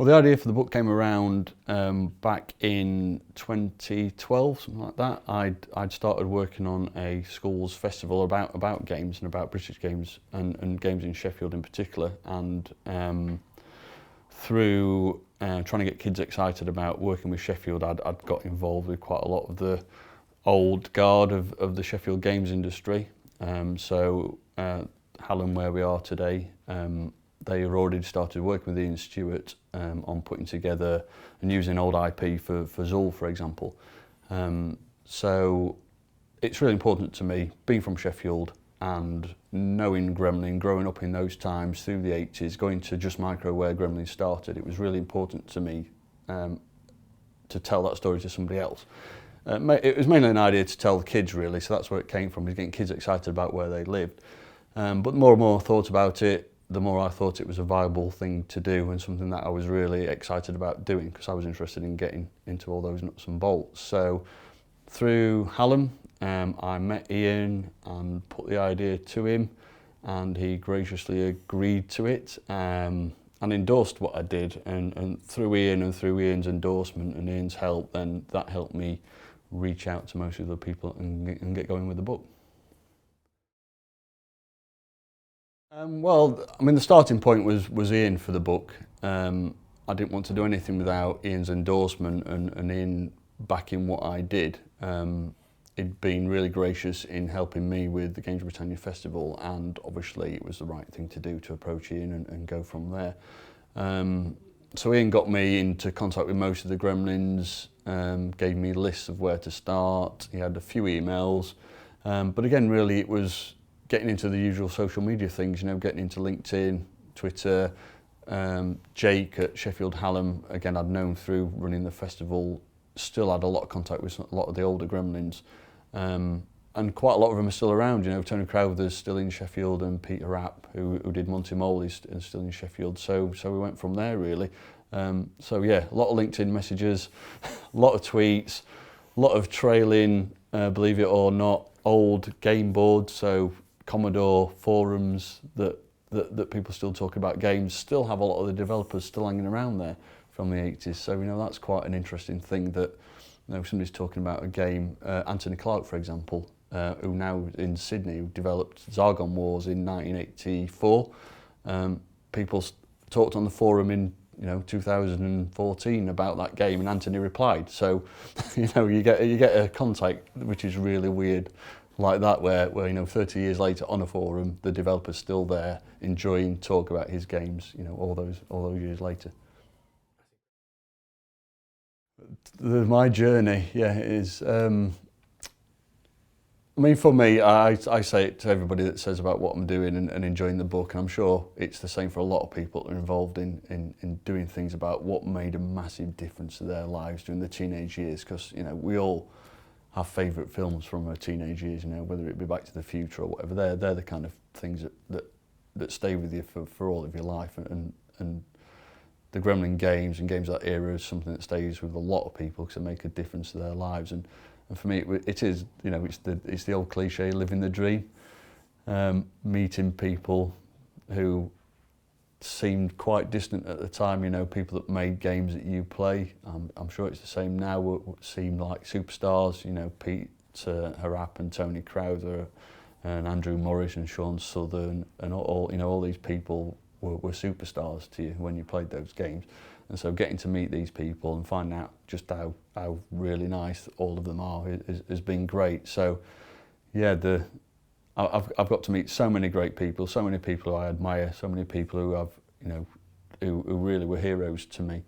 Well, the idea for the book came around back in 2012, something like that. I'd started working on a school's festival about games and about British games and games in Sheffield in particular. And through trying to get kids excited about working with Sheffield, I'd got involved with quite a lot of the old guard of the Sheffield games industry. So Hallam, where we are today, they had already started working with Ian Stewart on putting together and using old IP for Zool, for example. So it's really important to me, being from Sheffield and knowing Gremlin, growing up in those times through the 80s, going to Just Micro where Gremlin started, it was really important to me to tell that story to somebody else. It was mainly an idea to tell the kids, really, so that's where it came from, is getting kids excited about where they lived. But the more and more I thought about it, the more I thought it was a viable thing to do and something that I was really excited about doing, because I was interested in getting into all those nuts and bolts. So through Hallam, I met Ian and put the idea to him, and he graciously agreed to it and endorsed what I did. And through Ian and through Ian's endorsement and Ian's help, then that helped me reach out to most of the people and get going with the book. Well, I mean, the starting point was Ian for the book. I didn't want to do anything without Ian's endorsement and Ian backing what I did. He'd been really gracious in helping me with the Games Britannia Festival, and obviously it was the right thing to do to approach Ian and go from there. So Ian got me into contact with most of the Gremlins, gave me lists of where to start. He had a few emails, but again, really it was getting into the usual social media things, you know, getting into LinkedIn, Twitter. Jake at Sheffield Hallam, again, I'd known through running the festival, still had a lot of contact with a lot of the older Gremlins. And quite a lot of them are still around, you know. Tony Crowther's still in Sheffield, and Pete Harrap, who did Monty Mole, is still in Sheffield. So we went from there, really. So yeah, a lot of LinkedIn messages, a lot of tweets, a lot of trailing, believe it or not, old game boards, so Commodore forums that people still talk about games, still have a lot of the developers still hanging around there from the 80s. So, you know, that's quite an interesting thing that, you know, somebody's talking about a game. Anthony Clark, for example, who now in Sydney, who developed Zargon Wars in 1984. People talked on the forum in, you know, 2014 about that game, and Anthony replied. So, you know, you get a contact which is really weird, like that, where you know, 30 years later on a forum, the developer's still there enjoying talk about his games, you know, all those years later. My journey, yeah, is. I mean, for me, I say it to everybody that says about what I'm doing and enjoying the book, and I'm sure it's the same for a lot of people that are involved in doing things about what made a massive difference to their lives during the teenage years, because, you know, we all have favourite films from our teenage years, you know, whether it be Back to the Future or whatever. They're the kind of things that stay with you for all of your life, and the Gremlin games and games of that era is something that stays with a lot of people because they make a difference to their lives. And for me, it is, you know, it's the old cliche, living the dream, meeting people who seemed quite distant at the time, you know, people that made games that you play. I'm sure it's the same now, what seem like superstars, you know, Pete Harrap and Tony Crowther and Andrew Morris and Shaun Southern and all, you know, all these people were superstars to you when you played those games. And so getting to meet these people and finding out just how really nice all of them are has been great. So yeah, I've got to meet so many great people, so many people who I admire, so many people who I've, you know, who really were heroes to me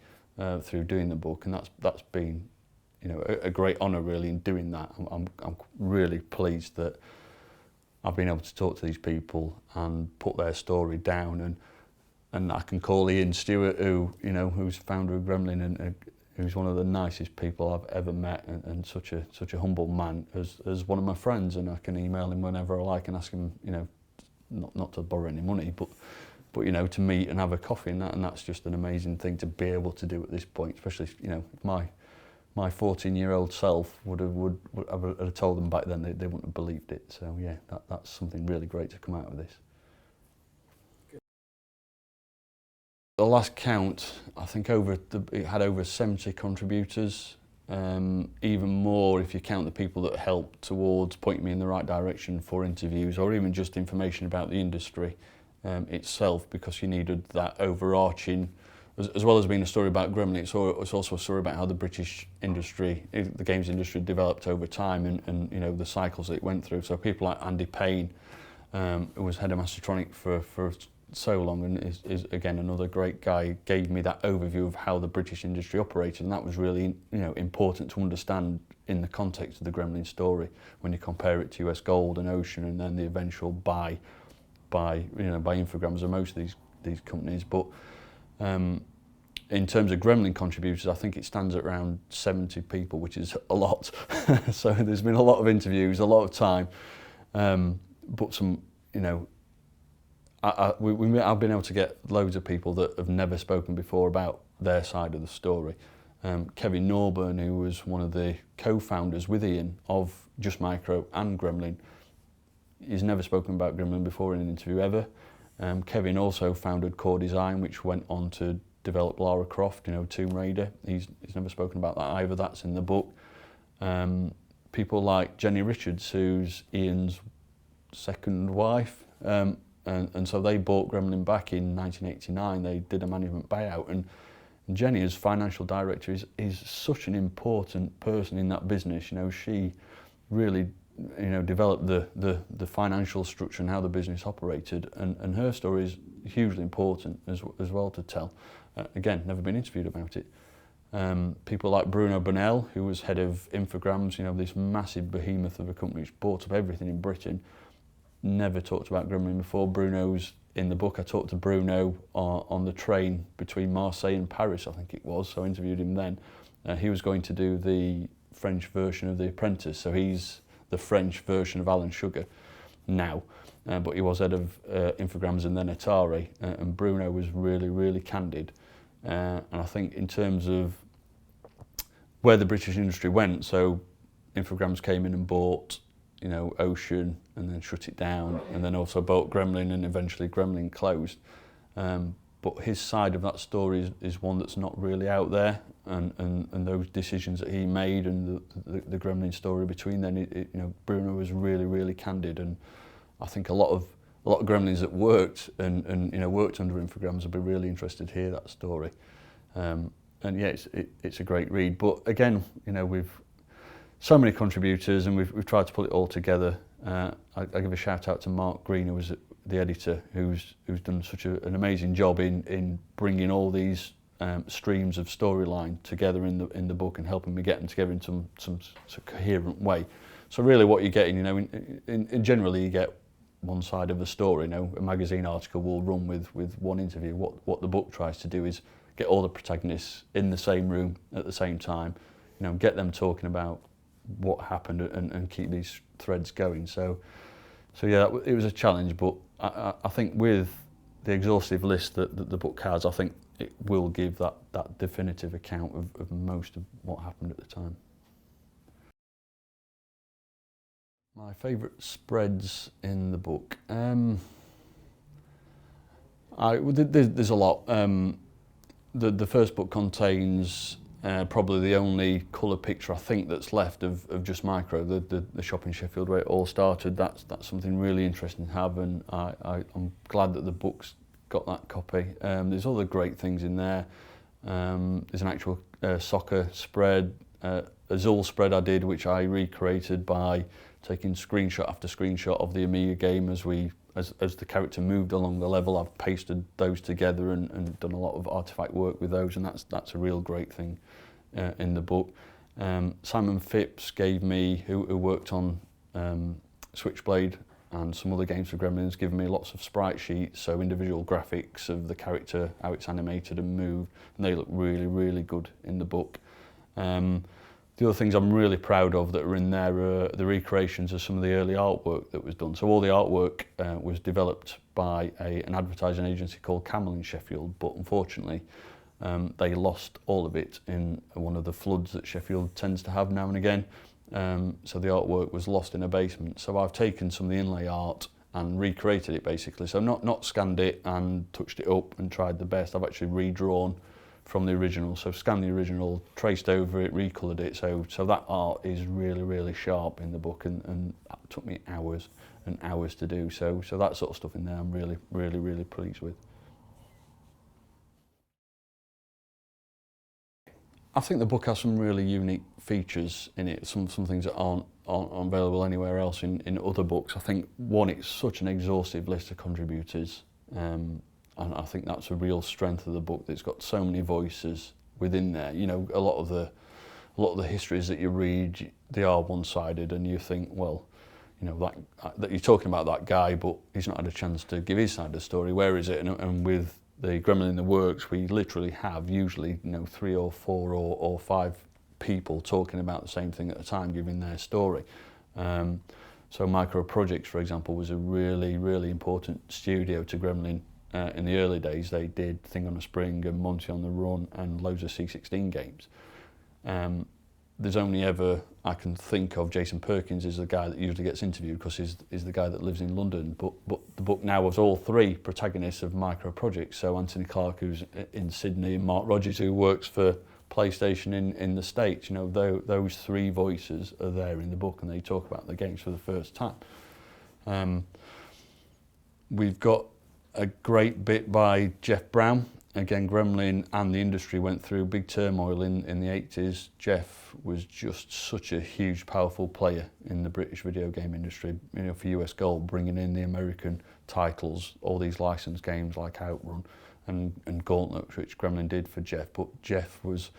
through doing the book, and that's been, you know, a great honour really in doing that. I'm really pleased that I've been able to talk to these people and put their story down, and I can call Ian Stewart, who, you know, who's founder of Gremlin and who's one of the nicest people I've ever met, and such a humble man, as one of my friends, and I can email him whenever I like and ask him, you know, not to borrow any money, but you know, to meet and have a coffee, and that's just an amazing thing to be able to do at this point, especially, you know, my 14-year-old self would have told them back then they wouldn't have believed it. So yeah, that's something really great to come out of this. The last count, I think it had over 70 contributors, even more if you count the people that helped towards pointing me in the right direction for interviews, or even just information about the industry itself, because you needed that overarching, as well as being a story about Gremlin, it's also a story about how the British industry, the games industry, developed over time, and you know, the cycles that it went through. So people like Andy Payne, who was head of Mastertronic for so long, and is again another great guy, gave me that overview of how the British industry operated, and that was really, you know, important to understand in the context of the Gremlin story when you compare it to US Gold and Ocean, and then the eventual buy Infogrames of most of these companies. But in terms of Gremlin contributors, I think it stands at around 70 people, which is a lot. So there's been a lot of interviews, a lot of time, but some, you know, I've been able to get loads of people that have never spoken before about their side of the story. Kevin Norburn, who was one of the co-founders with Ian of Just Micro and Gremlin, he's never spoken about Gremlin before in an interview ever. Kevin also founded Core Design, which went on to develop Lara Croft, you know, Tomb Raider. He's never spoken about that either. That's in the book. People like Jenny Richards, who's Ian's second wife. And so they bought Gremlin back in 1989. They did a management buyout, and Jenny, as financial director, is such an important person in that business. You know, she really, you know, developed the financial structure and how the business operated, and her story is hugely important as well to tell. Again, never been interviewed about it. People like Bruno Bonnell, who was head of Infogrames, you know, this massive behemoth of a company which bought up everything in Britain. Never talked about Gremlin before. Bruno's in the book. I talked to Bruno on the train between Marseille and Paris, I think it was, so I interviewed him then. He was going to do the French version of The Apprentice, so he's the French version of Alan Sugar now, but he was head of Infogrames and then Atari, and Bruno was really, really candid. And I think in terms of where the British industry went, so Infogrames came in and bought, you know, Ocean, and then shut it down, and then also bought Gremlin, and eventually Gremlin closed. But his side of that story is one that's not really out there, and those decisions that he made, and the Gremlin story between then, you know, Bruno was really, really candid, and I think a lot of Gremlins that worked and you know, worked under Infogrames would be really interested to hear that story. And yeah, it's a great read. But again, you know, we've so many contributors, and we've tried to pull it all together. I give a shout out to Mark Green, who was the editor, who's done such an amazing job in bringing all these streams of storyline together in the book, and helping me get them together in some coherent way. So really, what you're getting, you know, in generally you get one side of the story. You know, a magazine article will run with one interview. What the book tries to do is get all the protagonists in the same room at the same time. You know, get them talking about what happened, and keep these threads going. So yeah, it was a challenge, but I think with the exhaustive list that the book has, I think it will give that definitive account of most of what happened at the time. My favourite spreads in the book. There's a lot. The first book contains probably the only colour picture I think that's left of Just Micro, the shop in Sheffield where it all started. That's something really interesting to have, and I'm glad that the book's got that copy. There's other great things in there. There's an actual soccer spread, a Zul spread I did, which I recreated by taking screenshot after screenshot of the Amiga game as the character moved along the level. I've pasted those together and done a lot of artifact work with those, and that's a real great thing in the book. Simon Phipps gave me, who worked on Switchblade and some other games for Gremlins, given me lots of sprite sheets, so individual graphics of the character, how it's animated and moved, and they look really, really good in the book. The other things I'm really proud of that are in there are the recreations of some of the early artwork that was done. So all the artwork was developed by an advertising agency called Camel in Sheffield, but unfortunately they lost all of it in one of the floods that Sheffield tends to have now and again. So the artwork was lost in a basement. So I've taken some of the inlay art and recreated it basically. So not scanned it and touched it up and tried the best. I've actually redrawn from the original. So scanned the original, traced over it, recoloured it. So that art is really, really sharp in the book, and that took me hours and hours to do. So that sort of stuff in there I'm really, really, really pleased with. I think the book has some really unique features in it, some things that aren't available anywhere else in other books. I think, one, it's such an exhaustive list of contributors, and I think that's a real strength of the book, that it's got so many voices within there. You know, a lot of the histories that you read, they are one-sided, and you think, well, you know, that you're talking about that guy, but he's not had a chance to give his side of the story. Where is it? And with the Gremlin in the Works, we literally have usually, you know, 3 or 4 or 5 people talking about the same thing at the time, giving their story. So Micro Projects, for example, was a really, really important studio to Gremlin in the early days. They did Thing on a Spring and Monty on the Run and loads of C16 games. There's only ever, I can think of, Jason Perkins is the guy that usually gets interviewed because he's the guy that lives in London. But the book now has all 3 protagonists of Micro Projects. So Anthony Clark, who's in Sydney, and Mark Rogers, who works for PlayStation in the States. You know, those 3 voices are there in the book, and they talk about the games for the first time. We've got a great bit by Geoff Brown. Again, Gremlin and the industry went through big turmoil in the 80s. Geoff was just such a huge, powerful player in the British video game industry. You know, for US Gold, bringing in the American titles, all these licensed games like Outrun and Gauntlet, which Gremlin did for Geoff. But Geoff was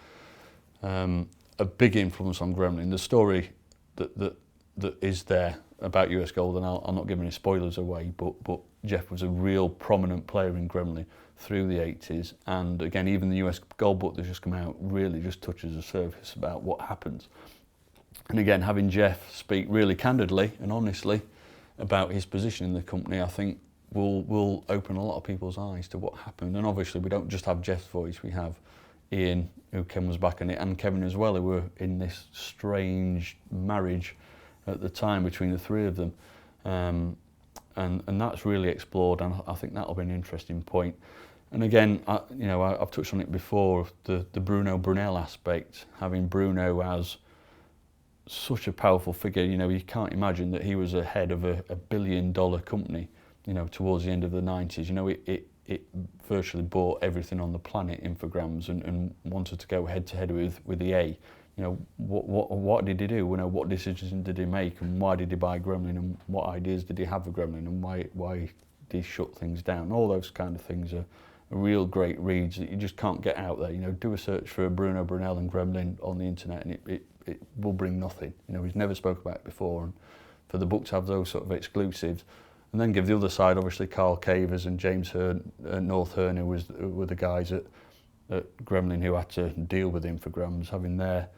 a big influence on Gremlin. The story that is there about US Gold, and I'm not giving any spoilers away, but Geoff was a real prominent player in Gremlin through the 80s, and again, even the US Gold book that's just come out really just touches the surface about what happens. And again, having Geoff speak really candidly and honestly about his position in the company, I think will open a lot of people's eyes to what happened. And obviously we don't just have Geoff's voice, we have Ian, who Ken was back in it, and Kevin as well, who were in this strange marriage at the time between the 3 of them. And that's really explored, and I think that'll be an interesting point. And again, I've touched on it before, the Bruno Bonnell aspect, having Bruno as such a powerful figure. You know, you can't imagine that he was a head of a $1 billion company, you know, towards the end of the 90s. You know, it virtually bought everything on the planet, Infogrames, and wanted to go head to head with EA. You know, what did he do? You know, what decisions did he make, and why did he buy Gremlin, and what ideas did he have for Gremlin, and why did he shut things down? All those kind of things are real great reads that you just can't get out there. You know, do a search for Bruno Bonnell and Gremlin on the internet, and it will bring nothing. You know, he's never spoke about it before, and for the book to have those sort of exclusives, and then give the other side, obviously Carl Cavers and James North Hearn, who were the guys at Gremlin who had to deal with Infogrames, having their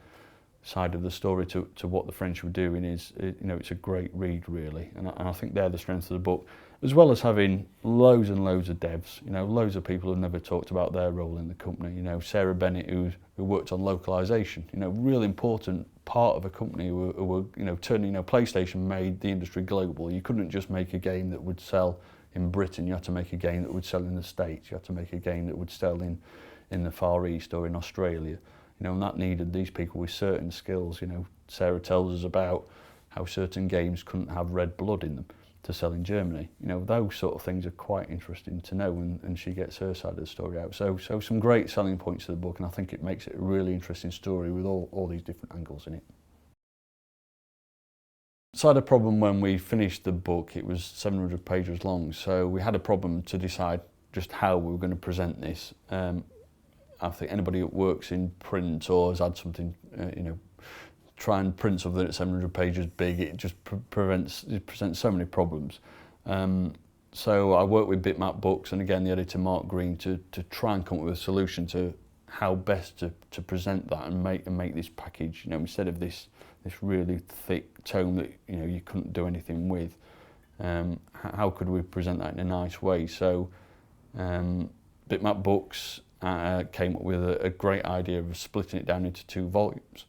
side of the story to what the French were doing is, you know, it's a great read really, and I think they're the strength of the book, as well as having loads and loads of devs. You know, loads of people who've never talked about their role in the company. You know, Sarah Bennett, who worked on localization, you know, real important part of a company who were you know, turning, you know, PlayStation made the industry global. You couldn't just make a game that would sell in Britain, you had to make a game that would sell in the States, you had to make a game that would sell in the Far East or in Australia. You know, and that needed these people with certain skills. You know, Sarah tells us about how certain games couldn't have red blood in them to sell in Germany. You know, those sort of things are quite interesting to know, and she gets her side of the story out. So some great selling points to the book, and I think it makes it a really interesting story with all these different angles in it. So I had a problem when we finished the book. It was 700 pages long, so we had a problem to decide just how we were going to present this. I think anybody that works in print or has had something, you know, try and print something that's 700 pages big, it just presents so many problems. So I worked with Bitmap Books and again the editor Mark Green to try and come up with a solution to how best to present that and make this package, you know, instead of this really thick tome that, you know, you couldn't do anything with. How could we present that in a nice way? So Bitmap Books came up with a great idea of splitting it down into 2 volumes,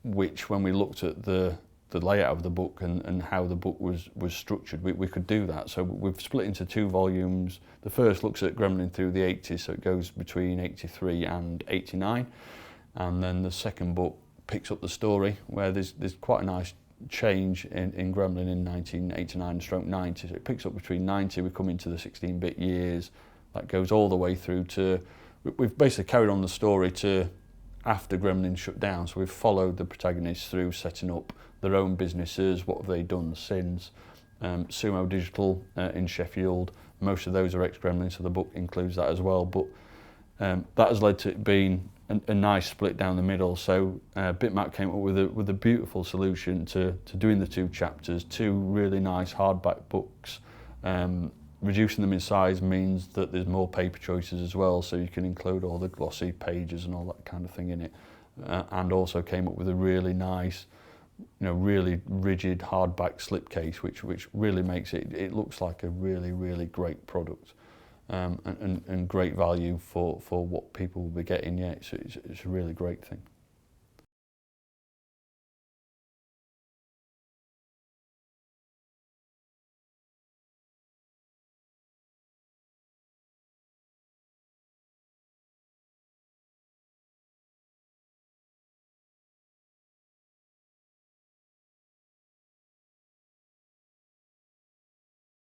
which when we looked at the the layout of the book and how the book was structured, we could do that. So we've split into 2 volumes. The first looks at Gremlin through the 80s, so it goes between 83 and 89. And then the second book picks up the story where there's quite a nice change in Gremlin in 1989/90. So it picks up between 90, we come into the 16-bit years. That goes all the way through to, we've basically carried on the story to after Gremlin shut down. So we've followed the protagonists through setting up their own businesses, what have they done since. Sumo Digital in Sheffield, most of those are ex-Gremlin, so the book includes that as well. But that has led to it being a nice split down the middle. So Bitmap came up with a beautiful solution to doing the 2 chapters, 2 really nice hardback books. Reducing them in size means that there's more paper choices as well, so you can include all the glossy pages and all that kind of thing in it. And also came up with a really nice, really rigid hardback slipcase, which really makes it looks like a really great product, and great value for what people will be getting. Yeah, it's a really great thing.